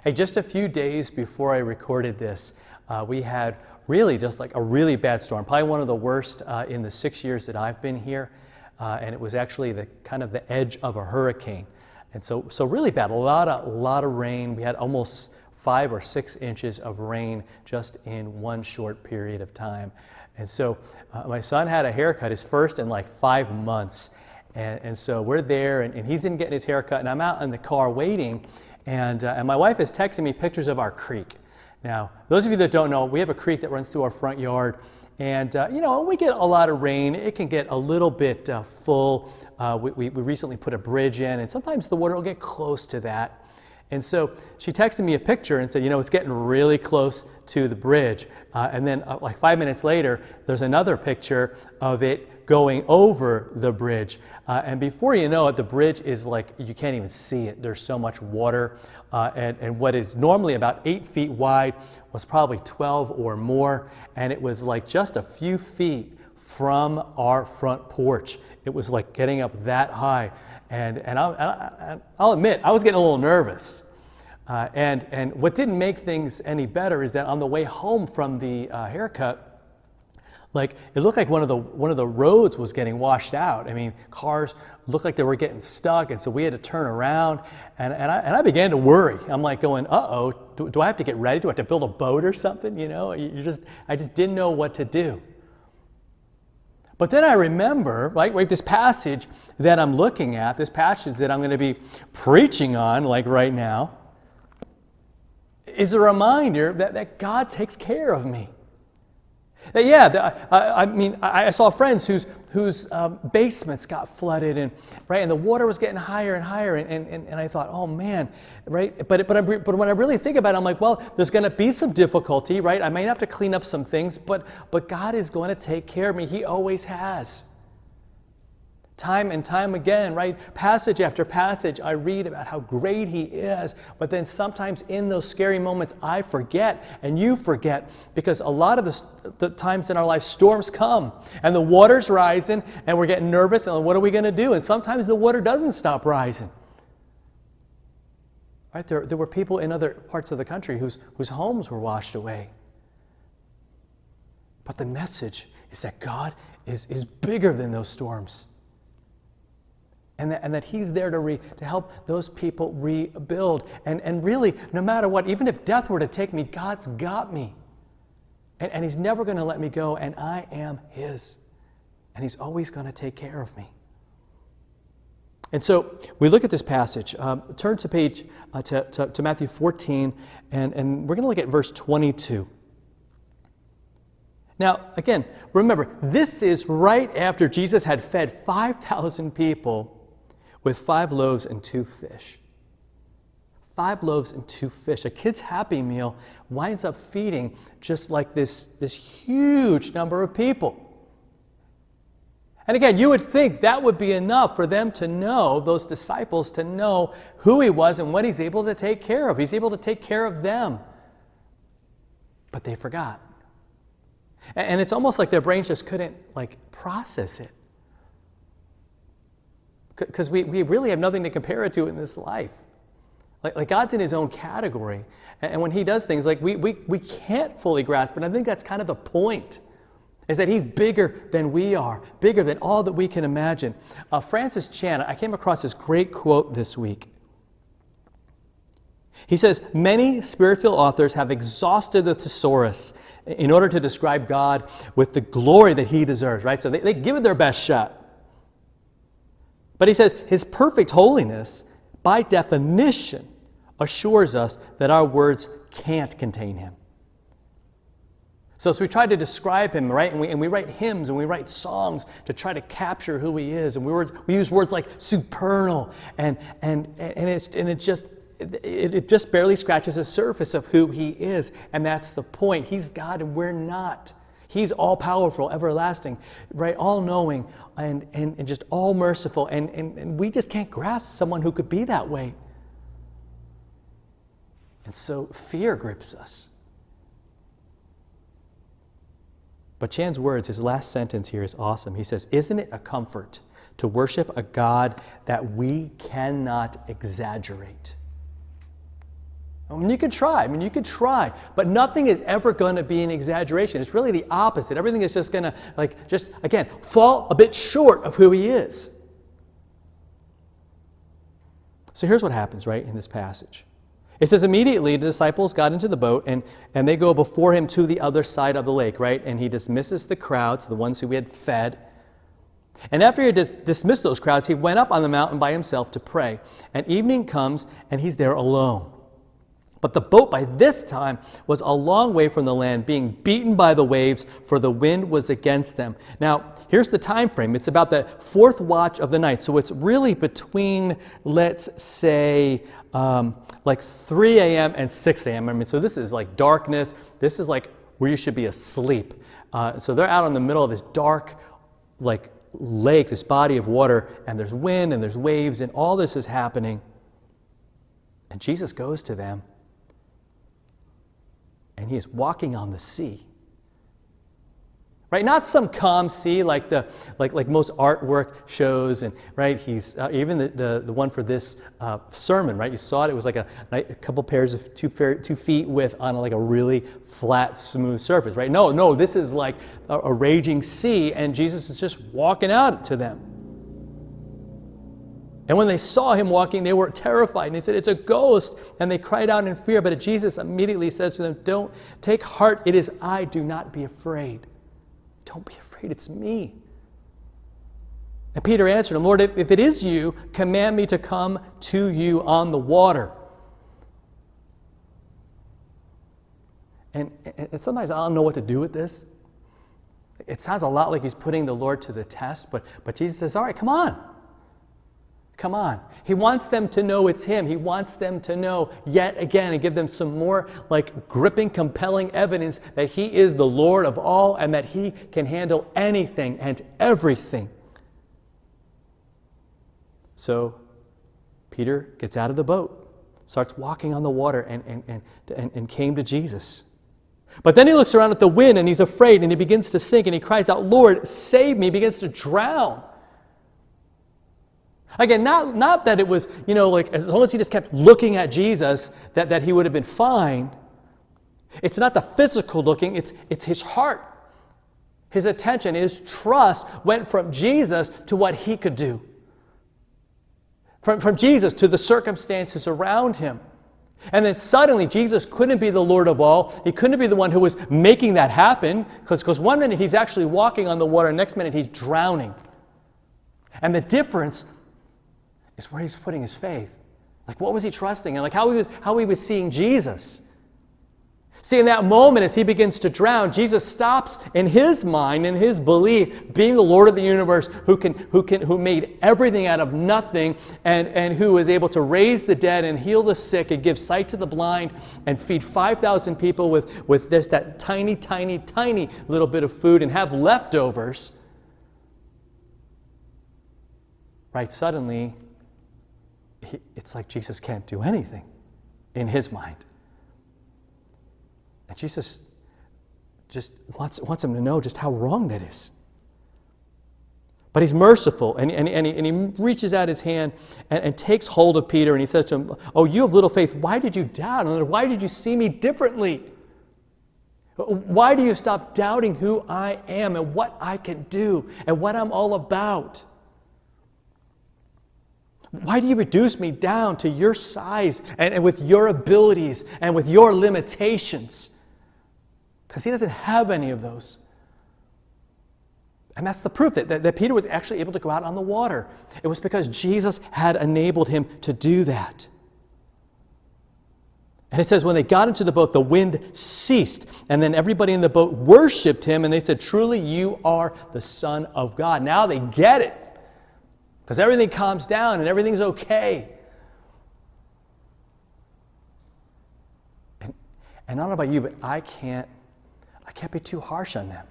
Hey, just a few days before I recorded this, we had really just like a really bad storm, probably one of the worst in the 6 years that I've been here. And it was actually the kind of the edge of a hurricane. And so really bad, a lot of rain. We had almost 5 or 6 inches of rain just in one short period of time. And so my son had a haircut, his first in like 5 months. And so we're there, and he's in getting his haircut, and I'm out in the car waiting, and my wife is texting me pictures of our creek. Now, those of you that don't know, we have a creek that runs through our front yard, and you know, when we get a lot of rain, it can get a little bit full. We recently put a bridge in, and sometimes the water will get close to that. And so she texted me a picture and said, you know, it's getting really close to the bridge. And then like 5 minutes later, there's another picture of it going over the bridge. And before you know it, the bridge is like, you can't even see it. There's so much water. And what is normally about 8 feet wide was probably 12 or more. And it was like just a few feet from our front porch. It was like getting up that high. And I'll admit, I was getting a little nervous. And what didn't make things any better is that on the way home from the haircut, like it looked like one of the roads was getting washed out. I mean, cars looked like they were getting stuck, and so we had to turn around. And I began to worry. I'm like going, uh-oh, do I have to get ready? Do I have to build a boat or something? You know, I just didn't know what to do. But then I remember, right, this passage that I'm looking at, this passage that I'm going to be preaching on, like right now, is a reminder that God takes care of me. That, yeah, I saw friends whose basements got flooded, and the water was getting higher and higher, and I thought, oh man, right? But when I really think about it, I'm like, well, there's going to be some difficulty, right? I might have to clean up some things, but God is going to take care of me. He always has. Time and time again, right? Passage after passage, I read about how great He is, but then sometimes in those scary moments, I forget, and you forget, because a lot of the times in our life, storms come, and the water's rising, and we're getting nervous, and what are we going to do? And sometimes the water doesn't stop rising. Right? There were people in other parts of the country whose homes were washed away. But the message is that God is bigger than those storms. And that He's there to help those people rebuild. And really, no matter what, even if death were to take me, God's got me. And He's never going to let me go, and I am His. And He's always going to take care of me. And so we look at this passage. Turn to page to Matthew 14, and we're going to look at verse 22. Now, again, remember, this is right after Jesus had fed 5,000 people with 5 loaves and 2 fish. 5 loaves and 2 fish. A kid's Happy Meal winds up feeding just like this huge number of people. And again, you would think that would be enough for them to know, those disciples, to know who He was and what He's able to take care of. He's able to take care of them. But they forgot. And it's almost like their brains just couldn't process it. Because we really have nothing to compare it to in this life. Like God's in His own category. And when He does things, we can't fully grasp it. And I think that's kind of the point, is that He's bigger than we are, bigger than all that we can imagine. Francis Chan, I came across this great quote this week. He says, many spirit-filled authors have exhausted the thesaurus in order to describe God with the glory that He deserves, right? So they give it their best shot. But he says, His perfect holiness, by definition, assures us that our words can't contain Him. So we try to describe Him, right? And we write hymns and we write songs to try to capture who He is. And we use words like supernal, and it just barely scratches the surface of who He is. And that's the point. He's God and we're not. He's all-powerful, everlasting, right? All-knowing and just all-merciful. And we just can't grasp someone who could be that way. And so fear grips us. But Chan's words, his last sentence here is awesome. He says, isn't it a comfort to worship a God that we cannot exaggerate? I mean, you could try, but nothing is ever going to be an exaggeration. It's really the opposite. Everything is just going to, again, fall a bit short of who he is. So here's what happens, right, in this passage. It says, immediately the disciples got into the boat, and they go before him to the other side of the lake, right? And he dismisses the crowds, the ones who he had fed. And after he had dismissed those crowds, he went up on the mountain by himself to pray. And evening comes, and he's there alone. But the boat by this time was a long way from the land, being beaten by the waves, for the wind was against them. Now, here's the time frame. It's about the fourth watch of the night. So it's really between, let's say, like 3 a.m. and 6 a.m. I mean, so this is like darkness. This is like where you should be asleep. So they're out in the middle of this dark, like, lake, this body of water, and there's wind and there's waves, and all this is happening. And Jesus goes to them. And he is walking on the sea. Right? Not some calm sea like most artwork shows, and right, he's even the one for this sermon, right? You saw it. It was like a couple pairs of 2 feet width on like a really flat, smooth surface, right? No, this is like a raging sea, and Jesus is just walking out to them. And when they saw him walking, they were terrified. And they said, "It's a ghost." And they cried out in fear. But Jesus immediately says to them, "Don't take heart. It is I. Do not be afraid." Don't be afraid. It's me. And Peter answered him, "Lord, if it is you, command me to come to you on the water." And sometimes I don't know what to do with this. It sounds a lot like he's putting the Lord to the test. But Jesus says, "All right, come on. Come on." He wants them to know it's him. He wants them to know yet again and give them some more like gripping, compelling evidence that he is the Lord of all and that he can handle anything and everything. So Peter gets out of the boat, starts walking on the water, and came to Jesus. But then he looks around at the wind and he's afraid and he begins to sink and he cries out, "Lord, save me." He begins to drown. Again, not that it was, like as long as he just kept looking at Jesus, that he would have been fine. It's not the physical looking, it's his heart. His attention, his trust went from Jesus to what he could do. From Jesus to the circumstances around him. And then suddenly Jesus couldn't be the Lord of all. He couldn't be the one who was making that happen, because one minute he's actually walking on the water, next minute he's drowning. And the difference is where he's putting his faith. Like, what was he trusting? And like how he was seeing Jesus. See, in that moment, as he begins to drown, Jesus stops in his mind, in his belief, being the Lord of the universe, who made everything out of nothing, and who is able to raise the dead and heal the sick and give sight to the blind and feed 5,000 people with just that tiny, tiny, tiny little bit of food and have leftovers. Right? Suddenly, it's like Jesus can't do anything in his mind. And Jesus just wants him to know just how wrong that is. But he's merciful, and he reaches out his hand and takes hold of Peter, and he says to him, "Oh, you have little faith, why did you doubt? And why did you see me differently? Why do you stop doubting who I am and what I can do and what I'm all about? Why do you reduce me down to your size and with your abilities and with your limitations?" Because he doesn't have any of those. And that's the proof that Peter was actually able to go out on the water. It was because Jesus had enabled him to do that. And it says when they got into the boat, the wind ceased. And then everybody in the boat worshiped him, and they said, "Truly you are the Son of God." Now they get it. Because everything calms down and everything's okay. And I don't know about you, but I can't be too harsh on them.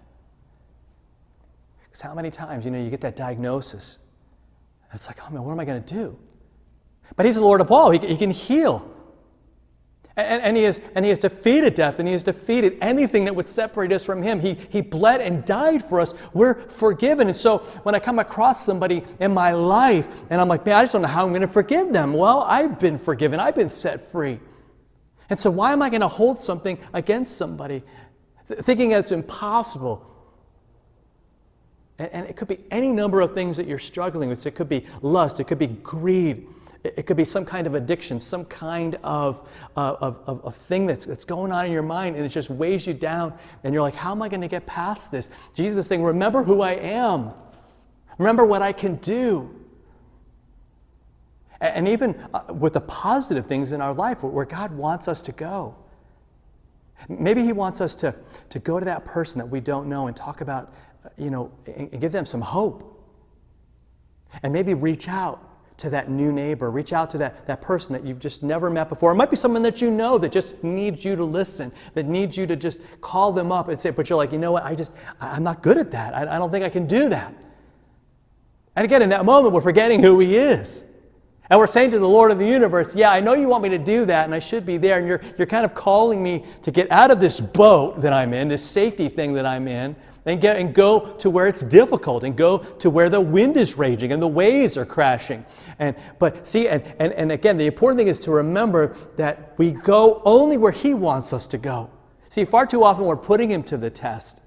Because how many times, you get that diagnosis. And it's like, oh man, what am I going to do? But he's the Lord of all. He can heal. And he has defeated death, and he has defeated anything that would separate us from him. He bled and died for us. We're forgiven. And so when I come across somebody in my life, and I'm like, man, I just don't know how I'm going to forgive them. Well, I've been forgiven. I've been set free. And so why am I going to hold something against somebody, thinking it's impossible? And it could be any number of things that you're struggling with. So it could be lust, it could be greed, it could be some kind of addiction, some kind of thing that's going on in your mind, and it just weighs you down, and you're like, how am I going to get past this? Jesus is saying, remember who I am. Remember what I can do. And even with the positive things in our life, where God wants us to go. Maybe He wants us to go to that person that we don't know and talk about, and give them some hope. And maybe reach out to that new neighbor, reach out to that person that you've just never met before. It might be someone that you know that just needs you to listen, that needs you to just call them up and say, but you're like, you know what, I'm not good at that. I don't think I can do that. And again, in that moment, we're forgetting who He is. And we're saying to the Lord of the universe, yeah, I know you want me to do that, and I should be there, and you're kind of calling me to get out of this boat that I'm in, this safety thing that I'm in, and go to where it's difficult, and go to where the wind is raging and the waves are crashing. But see, and again, the important thing is to remember that we go only where He wants us to go. See, far too often we're putting Him to the test.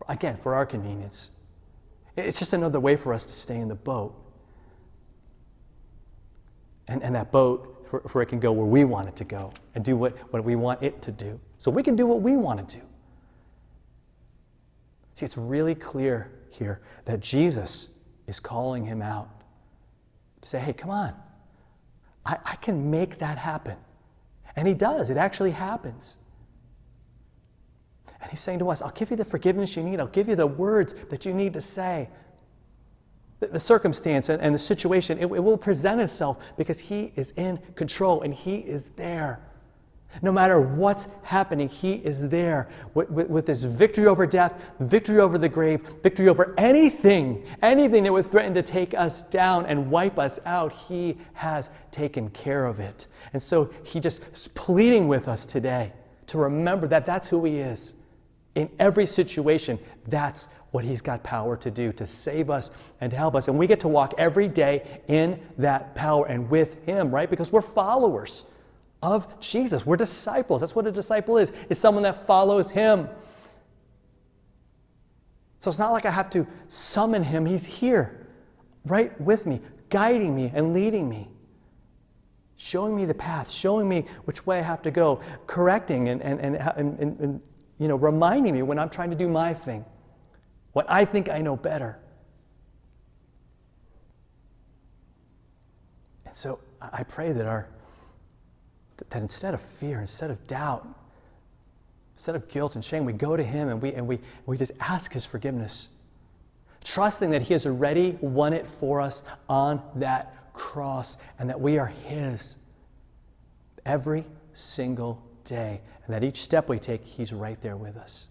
Again, for our convenience. It's just another way for us to stay in the boat. And that boat, for it can go where we want it to go and do what we want it to do. So we can do what we want to do. See, it's really clear here that Jesus is calling him out to say, hey, come on. I can make that happen. And He does. It actually happens. And He's saying to us, I'll give you the forgiveness you need. I'll give you the words that you need to say. The circumstance and the situation, it will present itself because He is in control and He is there. No matter what's happening, He is there with this victory over death, victory over the grave, victory over anything that would threaten to take us down and wipe us out. He has taken care of it. And so He just is pleading with us today to remember that that's who He is. In every situation, that's what He's got power to do, to save us and to help us. And we get to walk every day in that power and with Him, right? Because we're followers of Jesus. We're disciples. That's what a disciple is someone that follows Him. So it's not like I have to summon Him. He's here, right with me, guiding me and leading me, showing me the path, showing me which way I have to go, correcting and reminding me when I'm trying to do my thing, when I think I know better. And so I pray that instead of fear, instead of doubt, instead of guilt and shame, we go to Him and we just ask His forgiveness, trusting that He has already won it for us on that cross and that we are His every single day, and that each step we take, He's right there with us.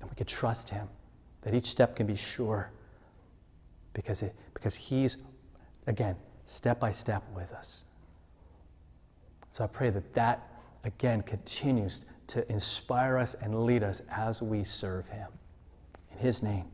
And we can trust Him, that each step can be sure because He's, again, step by step with us. So I pray that again continues to inspire us and lead us as we serve Him. In His name.